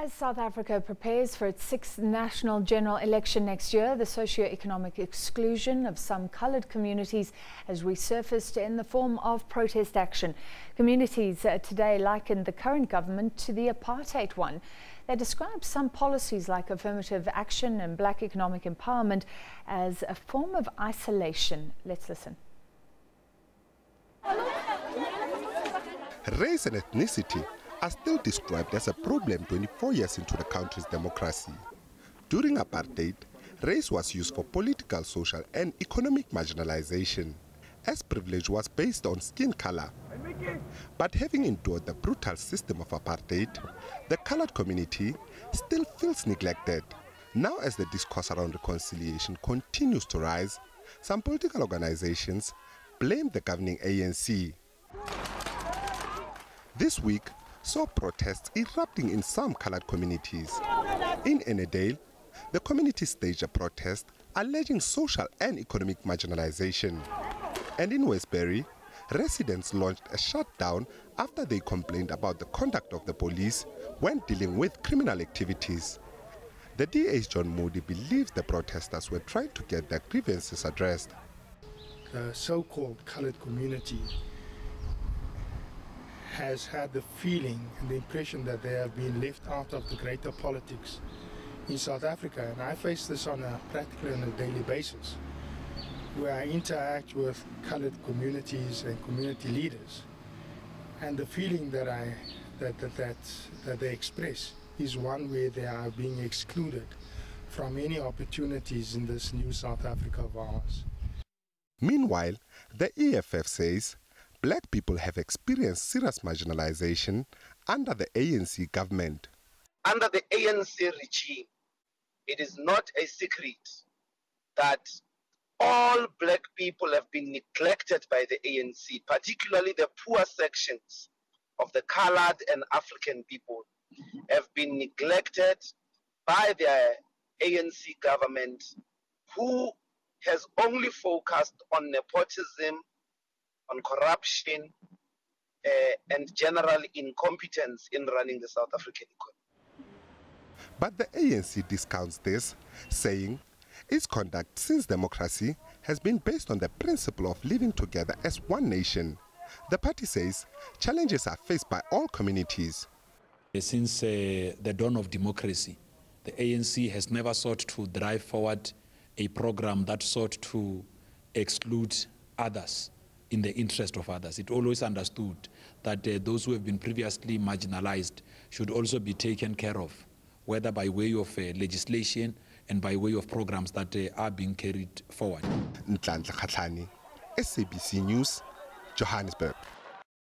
As South Africa prepares for its 6th national general election next year, the socio-economic exclusion of some coloured communities has resurfaced in the form of protest action. Communities today likened the current government to the apartheid one. They describe some policies like affirmative action and black economic empowerment as a form of isolation. Let's listen. Race and ethnicity are still described as a problem 24 years into the country's democracy. During apartheid, race was used for political, social and economic marginalization, as privilege was based on skin color. But having endured the brutal system of apartheid, the colored community still feels neglected. Now, as the discourse around reconciliation continues to rise, some political organizations blame the governing ANC. This week saw protests erupting in some colored communities. In Enedale, the community staged a protest alleging social and economic marginalization. And in Westbury, residents launched a shutdown after they complained about the conduct of the police when dealing with criminal activities. The DA's John Moody believes the protesters were trying to get their grievances addressed. The so-called colored community has had the feeling and the impression that they have been left out of the greater politics in South Africa. And I face this on a practical and a daily basis, where I interact with colored communities and community leaders. And the feeling that they express is one where they are being excluded from any opportunities in this new South Africa of ours. Meanwhile, the EFF says black people have experienced serious marginalization under the ANC government. Under the ANC regime, it is not a secret that all black people have been neglected by the ANC, particularly the poor sections of the colored and African people have been neglected by the ANC government, who has only focused on nepotism, on corruption, and general incompetence in running the South African economy. But the ANC discounts this, saying its conduct since democracy has been based on the principle of living together as one nation. The party says challenges are faced by all communities. Since the dawn of democracy, the ANC has never sought to drive forward a program that sought to exclude others in the interest of others. It always understood that those who have been previously marginalized should also be taken care of, whether by way of legislation and by way of programs that are being carried forward. SABC News, Johannesburg.